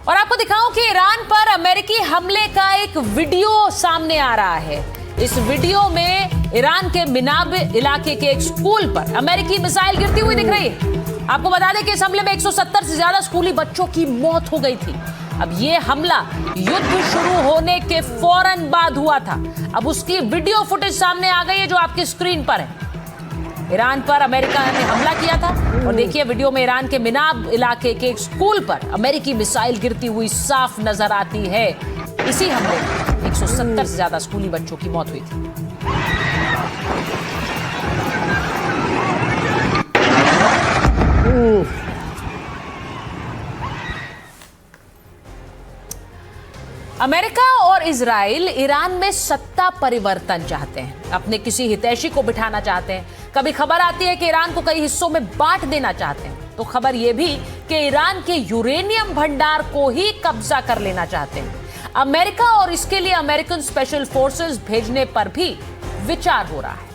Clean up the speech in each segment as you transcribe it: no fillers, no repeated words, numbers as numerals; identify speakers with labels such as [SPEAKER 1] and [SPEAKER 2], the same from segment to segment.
[SPEAKER 1] और आपको दिखाऊं कि ईरान पर अमेरिकी हमले का एक वीडियो सामने आ रहा है। इस वीडियो में ईरान के मिनाब इलाके के एक स्कूल पर अमेरिकी मिसाइल गिरती हुई दिख रही है। आपको बता दें कि इस हमले में 170 से ज्यादा स्कूली बच्चों की मौत हो गई थी। अब यह हमला युद्ध शुरू होने के फौरन बाद हुआ था। अब उसकी वीडियो फुटेज सामने आ गई है जो आपकी स्क्रीन पर है। ईरान पर अमेरिका ने हमला किया था और देखिए वीडियो में ईरान के मिनाब इलाके के एक स्कूल पर अमेरिकी मिसाइल गिरती हुई साफ नजर आती है। इसी हमले में 170 से ज्यादा स्कूली बच्चों की मौत हुई थी। अमेरिका और इजराइल ईरान में सत्ता परिवर्तन चाहते हैं, अपने किसी हितैषी को बिठाना चाहते हैं। कभी खबर आती है कि ईरान को कई हिस्सों में बांट देना चाहते हैं, तो खबर यह भी कि ईरान के यूरेनियम भंडार को ही कब्जा कर लेना चाहते हैं। अमेरिका और इसके लिए अमेरिकन स्पेशल फोर्सेस भेजने पर भी विचार हो रहा है।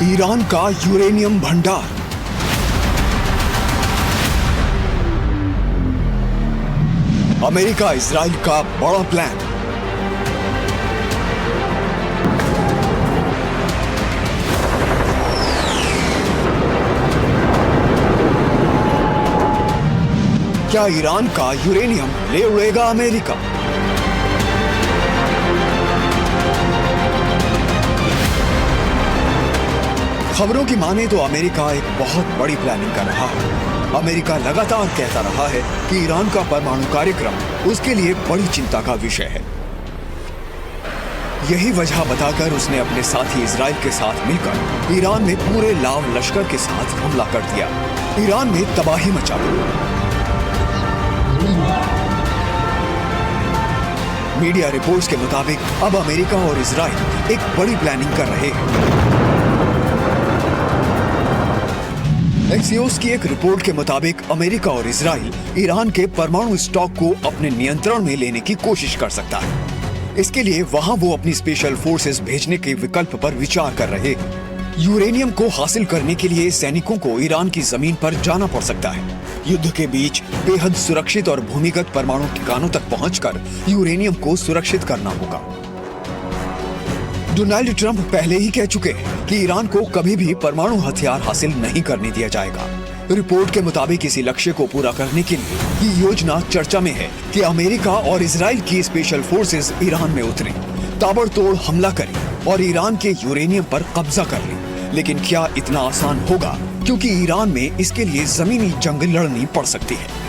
[SPEAKER 2] ईरान का यूरेनियम भंडार। अमेरिका इजराइल का बड़ा प्लान। क्या ईरान का यूरेनियम ले उड़ेगा अमेरिका? खबरों की माने तो अमेरिका एक बहुत बड़ी प्लानिंग कर रहा है। अमेरिका लगातार कहता रहा है कि ईरान का परमाणु कार्यक्रम उसके लिए बड़ी चिंता का विषय है। यही वजह बताकर उसने अपने साथी इजराइल के साथ मिलकर ईरान में पूरे लाव लश्कर के साथ हमला कर दिया। ईरान में तबाही मचा दी। मीडिया रिपोर्ट्स के मुताबिक अब अमेरिका और इजराइल एक बड़ी प्लानिंग कर रहे हैं। एक्सियोस की एक रिपोर्ट के मुताबिक अमेरिका और इजराइल ईरान के परमाणु स्टॉक को अपने नियंत्रण में लेने की कोशिश कर सकता है। इसके लिए वहां वो अपनी स्पेशल फोर्सेस भेजने के विकल्प पर विचार कर रहे हैं। यूरेनियम को हासिल करने के लिए सैनिकों को ईरान की जमीन पर जाना पड़ सकता है। युद्ध के बीच बेहद सुरक्षित और भूमिगत परमाणु ठिकानों तक पहुंचकर यूरेनियम को सुरक्षित करना होगा। डोनाल्ड ट्रंप पहले ही कह चुके हैं कि ईरान को कभी भी परमाणु हथियार हासिल नहीं करने दिया जाएगा। रिपोर्ट के मुताबिक इसी लक्ष्य को पूरा करने के लिए ये योजना चर्चा में है कि अमेरिका और इजराइल की स्पेशल फोर्सेस ईरान में उतरें, ताबड़तोड़ हमला करें और ईरान के यूरेनियम पर कब्जा कर लें। लेकिन क्या इतना आसान होगा? क्योंकि ईरान में इसके लिए जमीनी जंग लड़नी पड़ सकती है।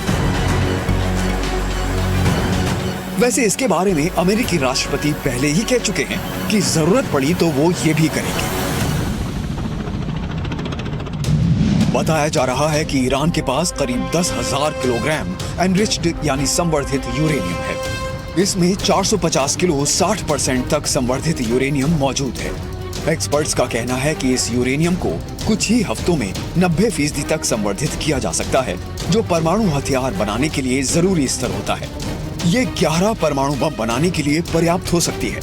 [SPEAKER 2] वैसे इसके बारे में अमेरिकी राष्ट्रपति पहले ही कह चुके हैं कि जरूरत पड़ी तो वो ये भी करेंगे। बताया जा रहा है कि ईरान के पास करीब 10,000 किलोग्राम एनरिच्ड यानी संवर्धित यूरेनियम है। इसमें 450 किलो 60% तक संवर्धित यूरेनियम मौजूद है। एक्सपर्ट्स का कहना है कि इस यूरेनियम को कुछ ही हफ्तों में 90% तक संवर्धित किया जा सकता है, जो परमाणु हथियार बनाने के लिए जरूरी स्तर होता है। ये 11 परमाणु बम बनाने के लिए पर्याप्त हो सकती है।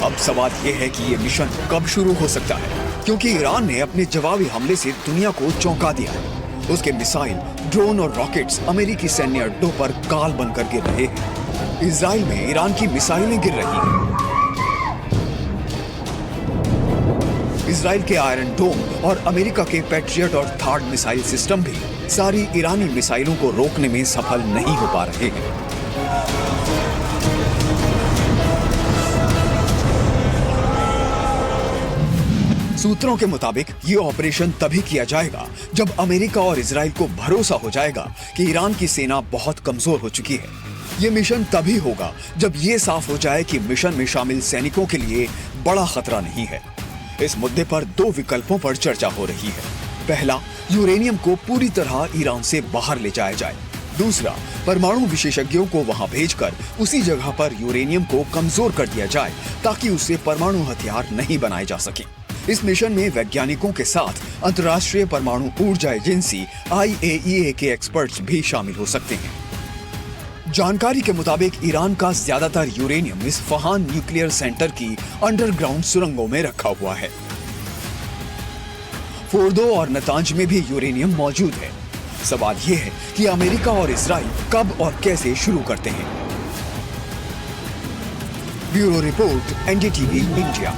[SPEAKER 2] अब सवाल ये है कि ये मिशन कब शुरू हो सकता है, क्योंकि ईरान ने अपने जवाबी हमले से दुनिया को चौंका दिया है। उसके मिसाइल, ड्रोन और रॉकेट्स अमेरिकी सैन्य अड्डों पर काल बनकर गिर रहे हैं। इजराइल में ईरान की मिसाइलें गिर रही हैं। इजराइल के आयरन डोम और अमेरिका के पैट्रियट और थार्ड मिसाइल सिस्टम भी सारी ईरानी मिसाइलों को रोकने में सफल नहीं हो पा रहे हैं। सूत्रों के मुताबिक ये ऑपरेशन तभी किया जाएगा जब अमेरिका और इजराइल को भरोसा हो जाएगा कि ईरान की सेना बहुत कमजोर हो चुकी है। ये मिशन तभी होगा जब ये साफ हो जाए कि मिशन में शामिल सैनिकों के लिए बड़ा खतरा नहीं है। इस मुद्दे पर 2 विकल्पों पर चर्चा हो रही है। पहला, यूरेनियम को पूरी तरह ईरान से बाहर ले जाया जाए। दूसरा, परमाणु विशेषज्ञों को वहां भेजकर उसी जगह पर यूरेनियम को कमजोर कर दिया जाए ताकि उससे परमाणु हथियार नहीं बनाए जा सके। इस मिशन में वैज्ञानिकों के साथ अंतर्राष्ट्रीय परमाणु ऊर्जा एजेंसी IAEA के एक्सपर्ट्स भी शामिल हो सकते हैं। जानकारी के मुताबिक ईरान का ज्यादातर यूरेनियम इस फहान न्यूक्लियर सेंटर की अंडरग्राउंड सुरंगों में रखा हुआ है। फोर्दो और नतांज में भी यूरेनियम मौजूद है। सवाल यह है कि अमेरिका और इजराइल कब और कैसे शुरू करते हैं। Bureau report, NDTV India.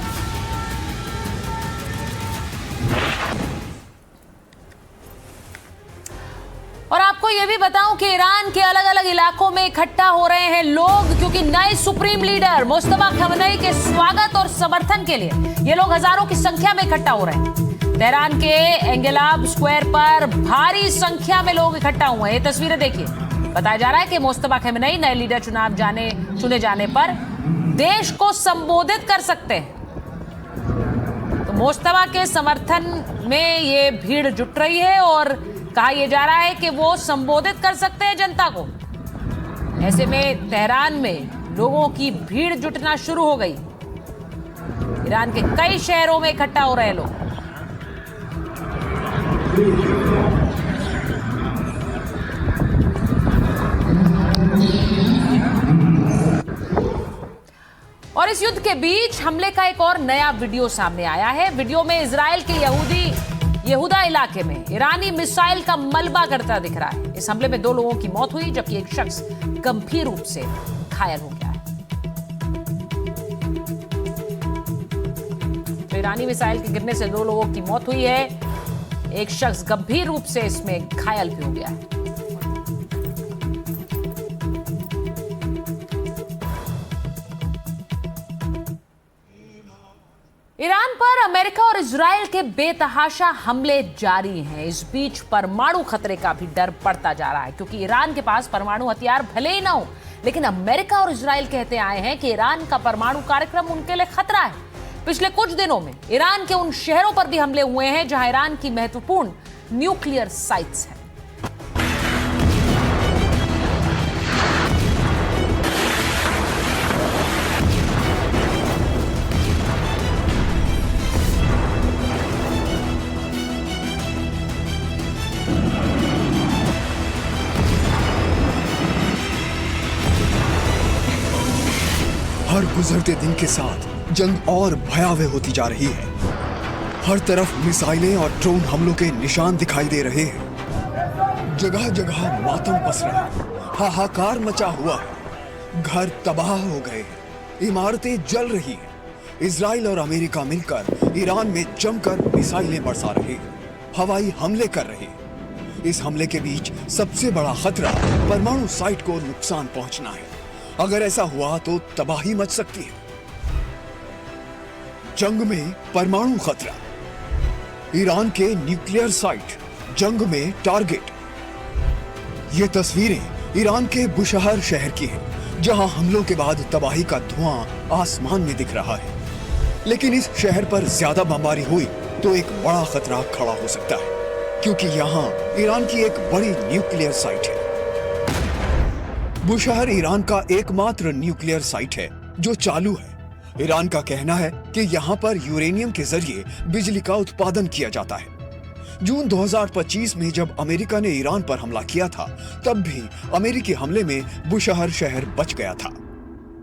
[SPEAKER 1] और आपको यह भी बताऊं कि ईरान के अलग अलग इलाकों में इकट्ठा हो रहे हैं लोग, क्योंकि नए सुप्रीम लीडर मुस्तफा खमेनी के स्वागत और समर्थन के लिए ये लोग हजारों की संख्या में इकट्ठा हो रहे हैं। तेहरान के एंगेलाब स्क्वायर पर भारी संख्या में लोग इकट्ठा हुए हैं। ये तस्वीरें देखिए। बताया जा रहा है कि मुस्तफा खमेनी नए लीडर चुने जाने पर देश को संबोधित कर सकते हैं। तो मुस्तफा के समर्थन में ये भीड़ जुट रही है और कहा यह जा रहा है कि वो संबोधित कर सकते हैं जनता को। ऐसे में तेहरान में लोगों की भीड़ जुटना शुरू हो गई। ईरान के कई शहरों में इकट्ठा हो रहे लोग। और इस युद्ध के बीच हमले का एक और नया वीडियो सामने आया है। वीडियो में इजराइल के यहूदा इलाके में ईरानी मिसाइल का मलबा करता दिख रहा है। इस हमले में 2 लोगों की मौत हुई जबकि एक शख्स गंभीर रूप से घायल हो गया है। तो ईरानी मिसाइल के गिरने से 2 लोगों की मौत हुई है, एक शख्स गंभीर रूप से इसमें घायल भी हो गया है। ईरान पर अमेरिका और इजराइल के बेतहाशा हमले जारी हैं। इस बीच परमाणु खतरे का भी डर बढ़ता जा रहा है, क्योंकि ईरान के पास परमाणु हथियार भले ही ना हो, लेकिन अमेरिका और इजराइल कहते आए हैं कि ईरान का परमाणु कार्यक्रम उनके लिए खतरा है। पिछले कुछ दिनों में ईरान के उन शहरों पर भी हमले हुए हैं जहां ईरान की महत्वपूर्ण न्यूक्लियर साइट्स हैं।
[SPEAKER 2] हर गुजरते दिन के साथ जंग और भयावह होती जा रही है। हर तरफ मिसाइलें और ड्रोन हमलों के निशान दिखाई दे रहे हैं। जगह जगह मातम पसरा है, हाहाकार मचा हुआ है, घर तबाह हो गए हैं, इमारतें जल रही हैं। इजराइल और अमेरिका मिलकर ईरान में जमकर मिसाइलें बरसा रहे हैं, हवाई हमले कर रहे हैं। इस हमले के बीच सबसे बड़ा खतरा परमाणु साइट को नुकसान पहुंचना है। अगर ऐसा हुआ तो तबाही मच सकती है। जंग में परमाणु खतरा, ईरान के न्यूक्लियर साइट, जंग में टारगेट। ये तस्वीरें ईरान के बुशहर शहर की हैं, जहां हमलों के बाद तबाही का धुआं आसमान में दिख रहा है। लेकिन इस शहर पर ज्यादा बमबारी हुई तो एक बड़ा खतरा खड़ा हो सकता है, क्योंकि यहाँ ईरान की एक बड़ी न्यूक्लियर साइट है। बुशहर ईरान का एकमात्र न्यूक्लियर साइट है जो चालू है। ईरान का कहना है कि यहाँ पर यूरेनियम के जरिए बिजली का उत्पादन किया जाता है। जून 2025 में जब अमेरिका ने ईरान पर हमला किया था, तब भी अमेरिकी हमले में बुशहर शहर बच गया था।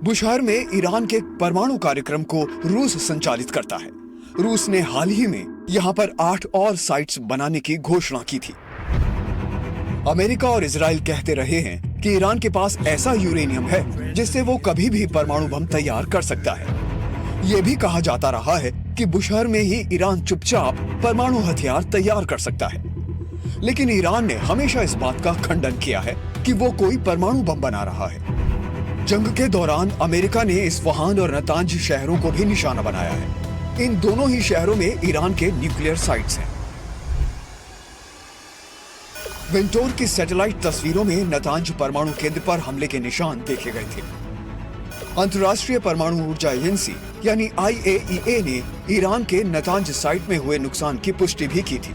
[SPEAKER 2] बुशहर में ईरान के परमाणु कार्यक्रम को रूस संचालित करता है। रूस ने हाल ही में यहाँ पर 8 और साइट्स बनाने की घोषणा की थी। अमेरिका और इजराइल कहते रहे हैं कि ईरान के पास ऐसा यूरेनियम है जिससे वो कभी भी परमाणु बम तैयार कर सकता है। ये भी कहा जाता रहा है कि बुशहर में ही ईरान चुपचाप परमाणु हथियार तैयार कर सकता है। लेकिन ईरान ने हमेशा इस बात का खंडन किया है कि वो कोई परमाणु बम बना रहा है। जंग के दौरान अमेरिका ने इस्फहान और नतांज शहरों को भी निशाना बनाया है। इन दोनों ही शहरों में ईरान के न्यूक्लियर साइट्स हैं। वेंटोर की सैटेलाइट तस्वीरों में नतांज परमाणु केंद्र पर हमले के निशान देखे गए थे। अंतर्राष्ट्रीय परमाणु ऊर्जा एजेंसी यानी IAEA ने ईरान के नतांज साइट में हुए नुकसान की पुष्टि भी की थी।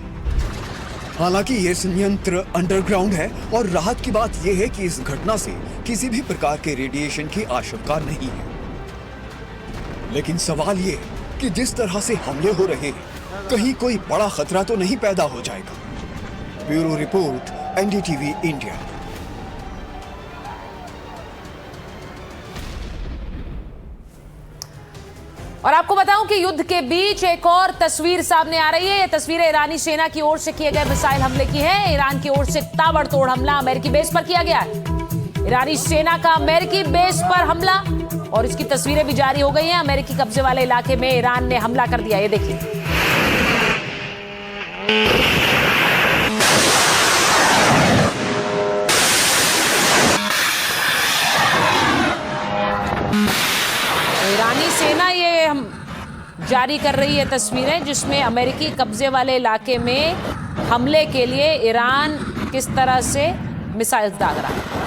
[SPEAKER 2] हालांकि ये संयंत्र अंडरग्राउंड है और राहत की बात यह है कि इस घटना से किसी भी प्रकार के रेडिएशन की आशंका नहीं है। लेकिन सवाल ये कि जिस तरह से हमले हो रहे हैं, कहीं कोई बड़ा खतरा तो नहीं पैदा हो जाएगा। Bureau report, NDTV India.
[SPEAKER 1] और आपको बताऊं कि युद्ध के बीच एक और तस्वीर सामने आ रही है। ये तस्वीरें ईरानी सेना की ओर से किए गए मिसाइल हमले की है। ईरान की ओर से ताबड़तोड़ हमला अमेरिकी बेस पर किया गया है। ईरानी सेना का अमेरिकी बेस पर हमला, और इसकी तस्वीरें भी जारी हो गई हैं। अमेरिकी कब्जे वाले इलाके में ईरान ने हमला कर दिया। ये देखिए, ईरानी सेना ये हम जारी कर रही है तस्वीरें, जिसमें अमेरिकी कब्जे वाले इलाके में हमले के लिए ईरान किस तरह से मिसाइल दाग रहा है।